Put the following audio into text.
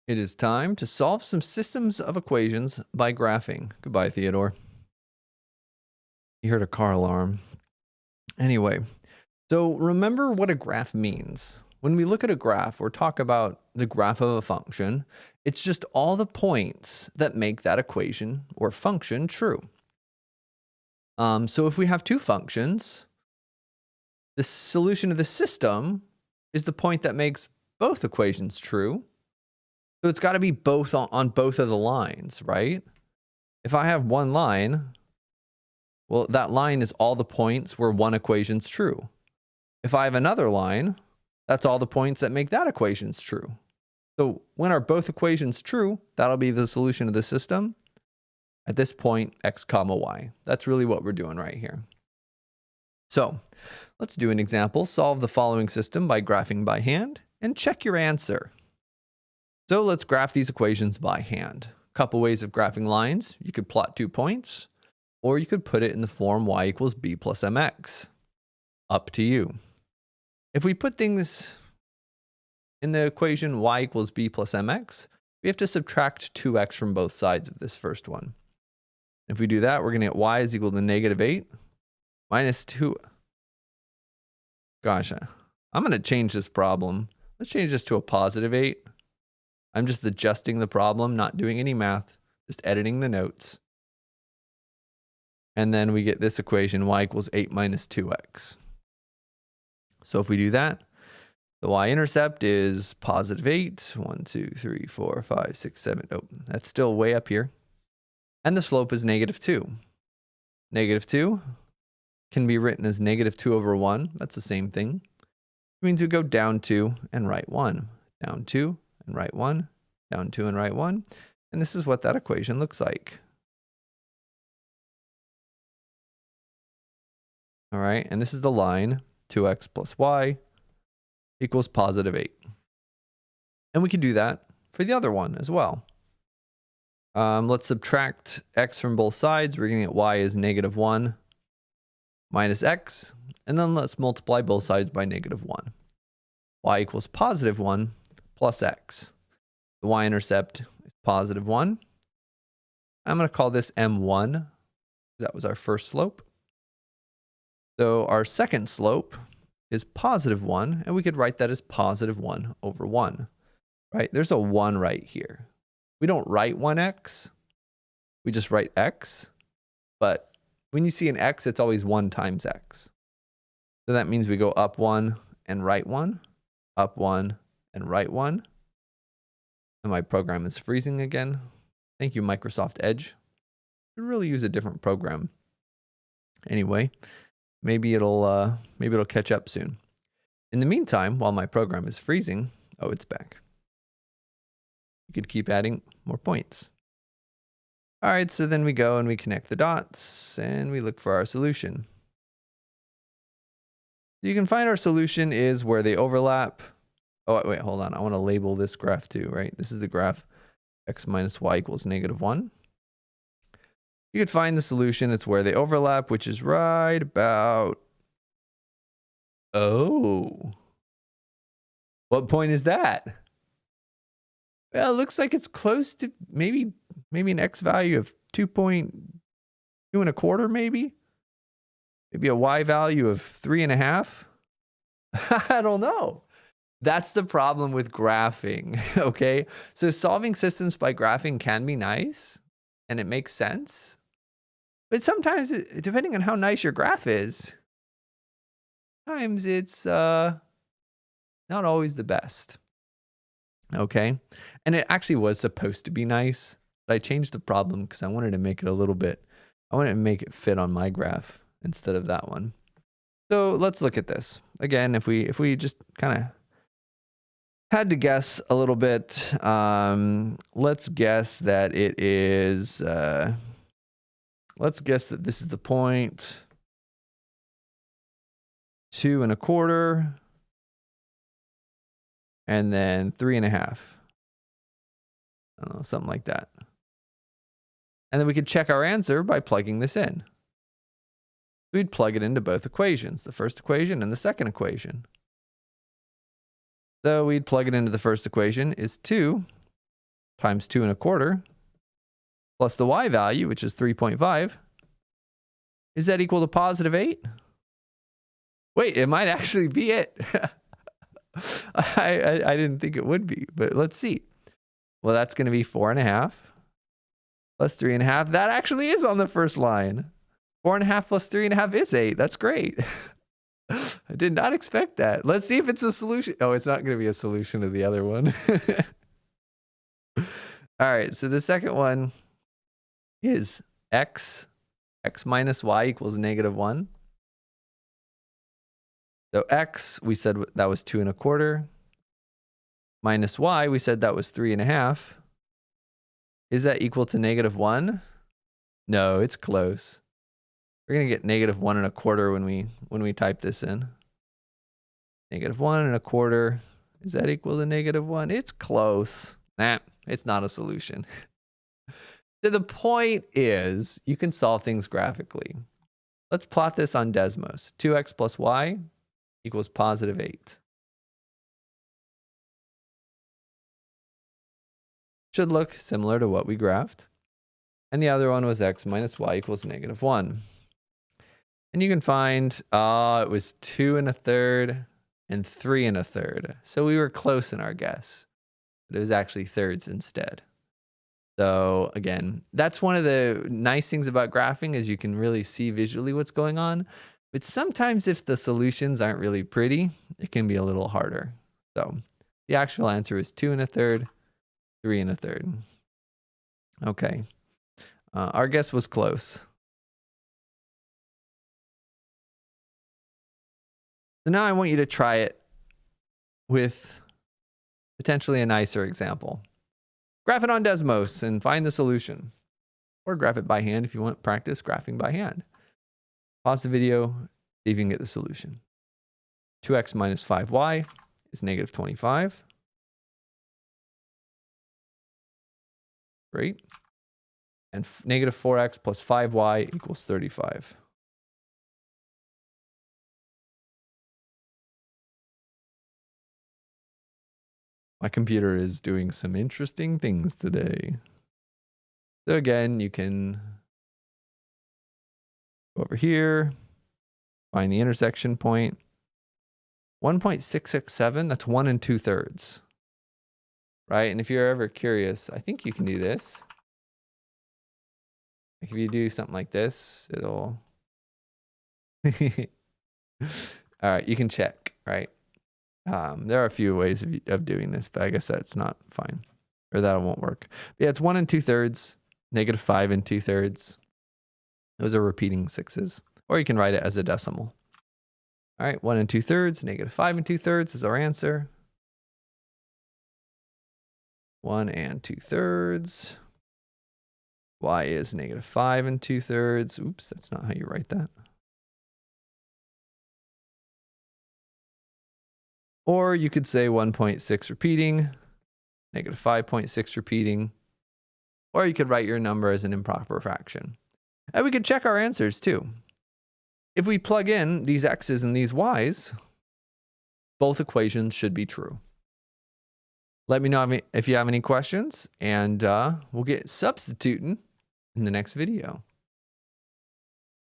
It is time to solve some systems of equations by graphing. Goodbye, Theodore. You heard a car alarm. Anyway, so remember what a graph means. When we look at a graph or talk about the graph of a function, it's just all the points that make that equation or function true. So if we have two functions, the solution of the system is the point that makes both equations true. So it's got to be both on both of the lines, right? If I have one line, well, that line is all the points where one equation's true. If I have another line, that's all the points that make that equation's true. So when are both equations true, that'll be the solution of the system. At this point, x comma y. That's really what we're doing right here. So let's do an example. Solve the following system by graphing by hand and check your answer. So let's graph these equations by hand. A couple ways of graphing lines. You could plot 2 points, or you could put it in the form y equals b plus mx. Up to you. If we put things in the equation y equals b plus mx, we have to subtract 2x from both sides of this first one. If we do that, we're going to get y is equal to -8 minus 2. Gosh, I'm going to change this problem. Let's change this to a +8. I'm just adjusting the problem, not doing any math, just editing the notes. And then we get this equation, y equals 8 minus 2x. So if we do that, the y-intercept is +8. 1, 2, 3, 4, 5, 6, 7. Oh, that's still way up here. And the slope is -2. -2 can be written as -2/1. That's the same thing. It means we go down 2 and right 1. Down 2 and right 1. Down 2 and right 1. And this is what that equation looks like. All right, and this is the line, 2x plus y equals +8. And we can do that for the other one as well. Let's subtract x from both sides. We're going to get y is -1 minus x. And then let's multiply both sides by -1. Y equals +1 plus x. The y-intercept is +1. I'm going to call this m1. That was our first slope. So our second slope is +1, and we could write that as +1/1, right? There's a 1 right here. We don't write 1x. We just write x. But when you see an x, it's always 1 times x. So that means we go up 1 and right 1, up 1 and right 1. And my program is freezing again. Thank you, Microsoft Edge. I could really use a different program. Anyway, maybe it'll catch up soon. In the meantime, while my program is freezing, oh, it's back. You could keep adding more points. All right, so then we go and we connect the dots and we look for our solution. You can find our solution is where they overlap. Oh, wait, hold on. I want to label this graph too, right? This is the graph x minus y equals -1. You could find the solution. It's where they overlap, which is right about... Oh. What point is that? Well, it looks like it's close to maybe an x value of 2.225, maybe? Maybe a y value of 3.5? I don't know. That's the problem with graphing, okay? So solving systems by graphing can be nice, and it makes sense. But sometimes, depending on how nice your graph is, sometimes it's not always the best. Okay, and it actually was supposed to be nice, but I changed the problem because I wanted to make it I wanted to make it fit on my graph instead of that one. So let's look at this. Again, if we just kind of had to guess a little bit, let's guess that it is, let's guess that this is the point 2.25. And then 3.5. I don't know, something like that. And then we could check our answer by plugging this in. We'd plug it into both equations, the first equation and the second equation. So we'd plug it into the first equation is 2 times 2.25 plus the y value, which is 3.5. Is that equal to positive 8? Wait, it might actually be it. I didn't think it would be, but let's see. Well, that's going to be 4.5 plus 3.5. That actually is on the first line. 4.5 plus 3.5 is 8. That's great. I did not expect that. Let's see if it's a solution. Oh, it's not going to be a solution to the other one. All right, so the second one is x minus y equals -1. So x, we said that was 2.25. Minus y, we said that was 3.5. Is that equal to -1? No, it's close. We're going to get -1.25 when we type this in. -1.25. Is that equal to -1? It's close. Nah, it's not a solution. So the point is, you can solve things graphically. Let's plot this on Desmos. 2x plus y equals positive 8. Should look similar to what we graphed. And the other one was x minus y equals -1. And you can find, it was 2.25 and 3.25. So we were close in our guess, but it was actually thirds instead. So again, that's one of the nice things about graphing is you can really see visually what's going on. But sometimes if the solutions aren't really pretty, it can be a little harder. So the actual answer is 2.25, 3.25. Okay. Our guess was close. So now I want you to try it with potentially a nicer example. Graph it on Desmos and find the solution. Or graph it by hand if you want practice graphing by hand. Pause the video, see if you can get the solution. 2x minus 5y is -25. Great. And -4x plus 5y equals 35. My computer is doing some interesting things today. So again, you can go over here, find the intersection point. 1.667, that's 1 2/3. Right? And if you're ever curious, I think you can do this. Like if you do something like this, it'll... All right, you can check, right? There are a few ways of doing this, but I guess that's not fine. Or that won't work. But yeah, it's 1 2/3, -5 2/3. Those are repeating sixes. Or you can write it as a decimal. All right, 1 2/3, -5 2/3 is our answer. 1 2/3. Y is -5 2/3. Oops, that's not how you write that. Or you could say 1.6 repeating, -5.6 repeating. Or you could write your number as an improper fraction. And we could check our answers too. If we plug in these x's and these y's, both equations should be true. Let me know if you have any questions, and we'll get substituting in the next video.